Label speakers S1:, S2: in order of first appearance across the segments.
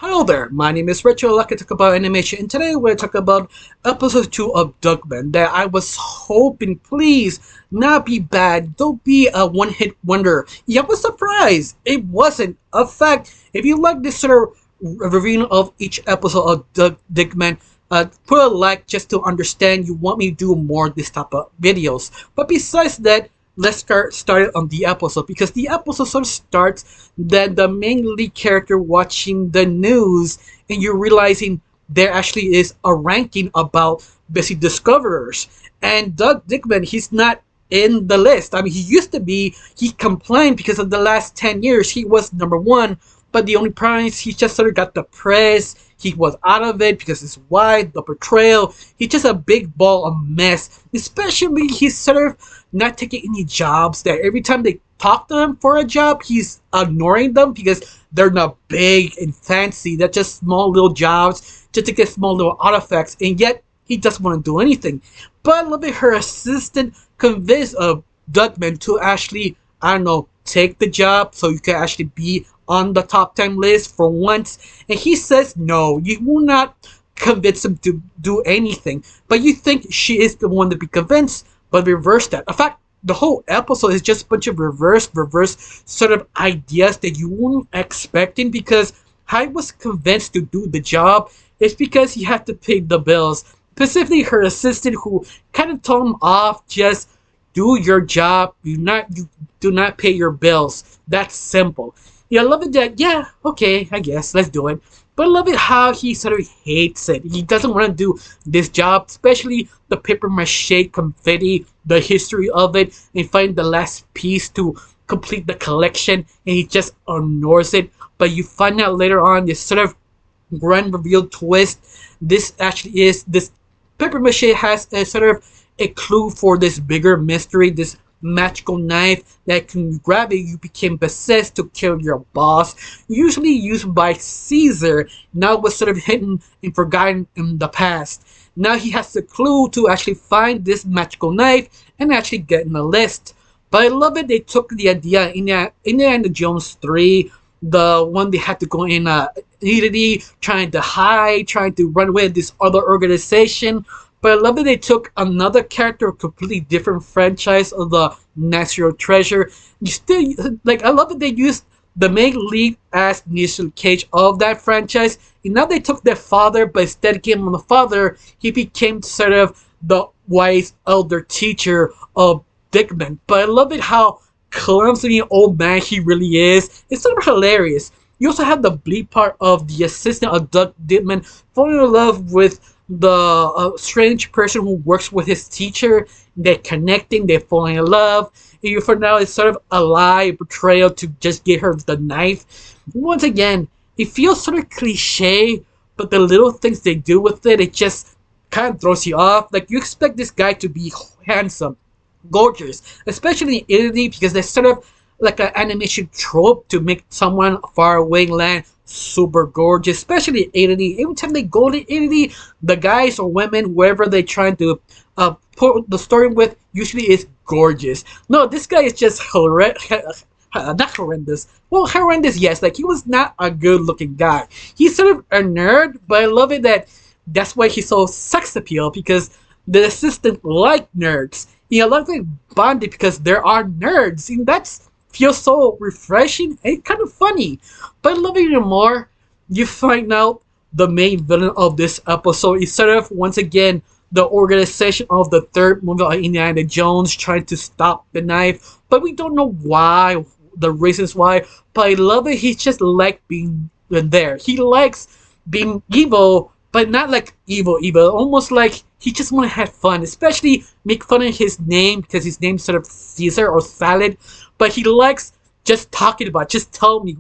S1: Hello there, my name is Richard. I'd like to talk about animation, and today we're going to talk about episode 2 of Digman that I was hoping, please, not be bad, don't be a one-hit wonder. Yeah, I was surprised. It wasn't. In fact, if you like this sort of review of each episode of Digman, put a like just to understand you want me to do more of this type of videos. But besides that, let's get started on the episode because the episode sort of starts that the main lead character watching the news and you're realizing there actually is a ranking about busy discoverers, and Doug Dickman, he's not in the list. I mean, he used to be. He complained because of the last 10 years he was number one, but the only problem is he just sort of got depressed. He was out of it because his wife, the betrayal. He's just a big ball of mess. Especially he's sort of not taking any jobs there. Every time they talk to him for a job, he's ignoring them because they're not big and fancy. They're just small little jobs just to get small little artifacts. And yet he doesn't want to do anything. But a little bit her assistant convinced of Dugman to actually, I don't know, take the job so you can actually be on the top 10 list for once. And he says no, you will not convince him to do anything. But you think she is the one to be convinced, but reverse that. In fact, the whole episode is just a bunch of reverse sort of ideas that you weren't expecting because I was convinced to do the job. It's because he had to pay the bills. Specifically her assistant who kind of told him off, just do your job. You do not pay your bills. That's simple. Yeah, I love it that, yeah, okay, I guess, let's do it. But I love it how he sort of hates it. He doesn't want to do this job, especially the paper mache confetti, the history of it, and find the last piece to complete the collection, and he just ignores it. But you find out later on this sort of grand reveal twist. This actually is, this paper mache has a sort of a clue for this bigger mystery, this magical knife that can grab it. You became possessed to kill your boss, usually used by Caesar. Now was sort of hidden and forgotten in the past. Now he has the clue to actually find this magical knife and actually get in the list. But I love it. They took the idea in Indiana Jones 3, the one they had to go in Italy, trying to hide, trying to run away with this other organization. But I love that they took another character, a completely different franchise of the National Treasure. You still, like, I love that they used the main lead as Nicolas Cage of that franchise. And now they took their father, but instead of giving him the father, he became sort of the wise elder teacher of Digman. But I love it how clumsy an old man he really is. It's sort of hilarious. You also have the bleep part of the assistant of Doug Digman falling in love with the strange person who works with his teacher. They're connecting, they're falling in love. And for now, it's sort of a lie, betrayal to just give her the knife. Once again, it feels sort of cliche, but the little things they do with it, it just kind of throws you off. Like, you expect this guy to be handsome, gorgeous, especially in Italy, because there's sort of like an animation trope to make someone far away land super gorgeous, especially in Italy. Every time they go to Italy, the guys or women, whoever they're trying to put the story with, usually is gorgeous. No, this guy is just horrendous. Not horrendous. Well, horrendous, yes. Like, he was not a good-looking guy. He's sort of a nerd, but I love it that that's why he's so sex appeal, because the assistant like nerds. You know, a lot of them bonded because there are nerds, and that's feels so refreshing and kind of funny. But I love it even more. You find out the main villain of this episode is sort of, once again, the organization of the third movie of Indiana Jones trying to stop the knife. But we don't know why, the reasons why. But I love it. He just like being there. He likes being evil, but not like evil. Almost like he just want to have fun. Especially make fun of his name because his name's sort of Caesar or Salad. But he likes just talking about, just tell me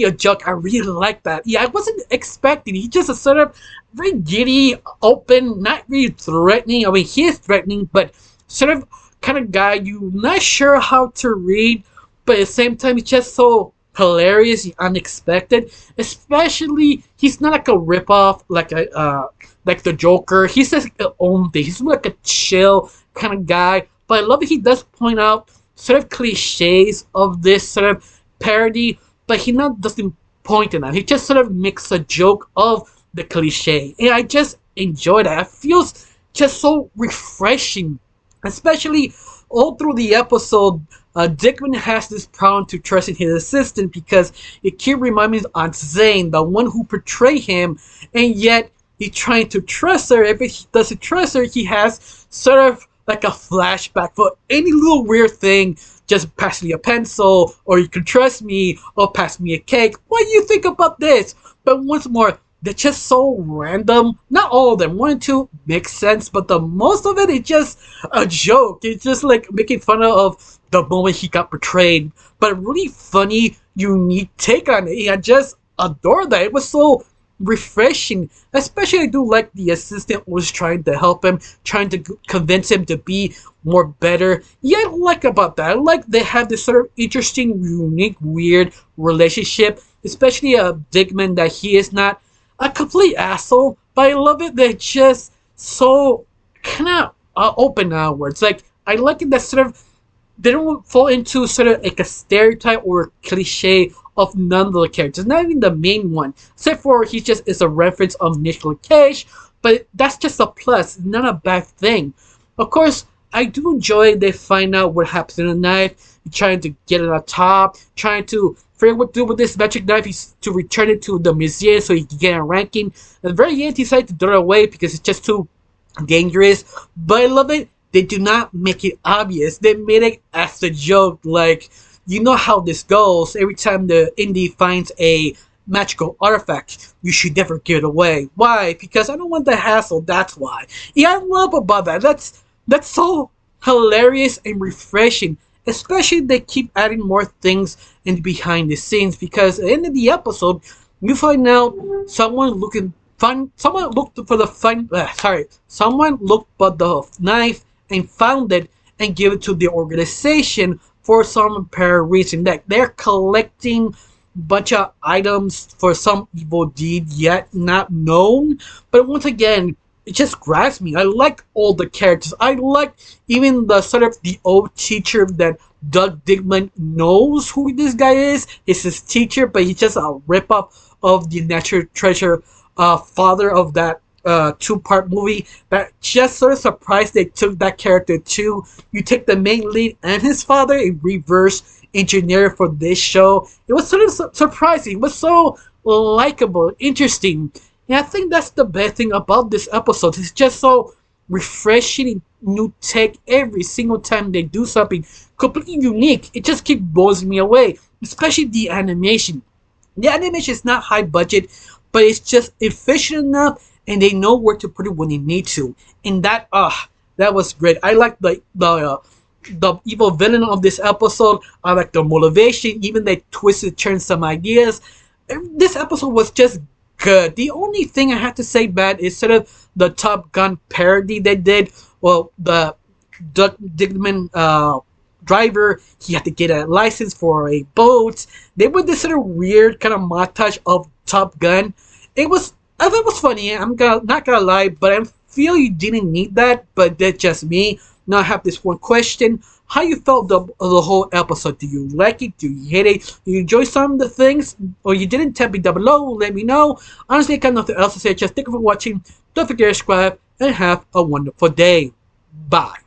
S1: a joke. I really like that. Yeah, I wasn't expecting. He just a sort of very giddy, open, not really threatening. I mean, he is threatening, but sort of kind of guy you're not sure how to read, but at the same time, he's just so hilarious and unexpected. Especially, he's not like a ripoff, like the Joker. He's just his own thing. He's like a chill kind of guy. But I love that he does point out sort of cliches of this sort of parody, but he not doesn't point in that. He just sort of makes a joke of the cliche, and I just enjoy that. It feels just so refreshing, especially all through the episode. Digman has this problem to trusting his assistant because it keeps reminding Aunt Zane, the one who portrayed him, and yet he's trying to trust her. If he doesn't trust her, he has sort of like a flashback for any little weird thing. Just pass me a pencil, or you can trust me, or pass me a cake. What do you think about this? But once more, they're just so random. Not all of them. One and two make sense, but the most of it is just a joke. It's just like making fun of the moment he got betrayed. But a really funny, unique take on it. I just adore that. It was so refreshing. Especially I do like the assistant was trying to help him, trying to convince him to be more better. Yeah, I like about that. I like they have this sort of interesting, unique, weird relationship. Especially Digman, that he is not a complete asshole, but I love it. They're just so kind of open outwards. Like I like it that sort of they don't fall into sort of like a stereotype or cliche of none of the characters. Not even the main one, except for he just is a reference of Nicolas Cage. But that's just a plus, not a bad thing. Of course, I do enjoy they find out what happens in the knife, trying to get it on top, trying to figure out what to do with this magic knife. He's to return it to the museum so he can get a ranking. At the very end, he decided to throw it away because it's just too dangerous. But I love it. They do not make it obvious. They made it as a joke. Like, you know how this goes. Every time the indie finds a magical artifact, you should never give it away. Why? Because I don't want the hassle. That's why. Yeah, I love about that. That's so hilarious and refreshing. Especially they keep adding more things in behind the scenes because at the end of the episode, you find out someone looking fun. Someone looked for the fun. Someone looked for the knife and found it and give it to the organization for some apparent reason that they're collecting bunch of items for some evil deed yet not known. But once again, it just grabs me. I like all the characters. I like even the sort of the old teacher that Doug Digman knows who this guy is. It's his teacher, but he's just a rip-off of the Natural Treasure father of that two-part movie. That just sort of surprised they took that character too. You take the main lead and his father and reverse engineer for this show. It was sort of surprising. It was so likable, interesting. And I think that's the best thing about this episode. It's just so refreshing and new take every single time they do something completely unique. It just keeps blowing me away. Especially the animation. The animation is not high budget, but it's just efficient enough and they know where to put it when they need to. And that was great. I like the evil villain of this episode. I like the motivation, even they twisted turned some ideas. This episode was just good. The only thing I have to say bad is sort of the Top Gun parody they did. Well, the Digman driver, he had to get a license for a boat. They were this sort of weird kind of montage of Top Gun. I thought it was funny. Not gonna lie, but I feel you didn't need that. But that's just me. Now I have this one question: how you felt the whole episode? Do you like it? Do you hate it? Do you enjoy some of the things, or you didn't? Tell me down below. Let me know. Honestly, I got nothing else to say. Just thank you for watching. Don't forget to subscribe and have a wonderful day. Bye.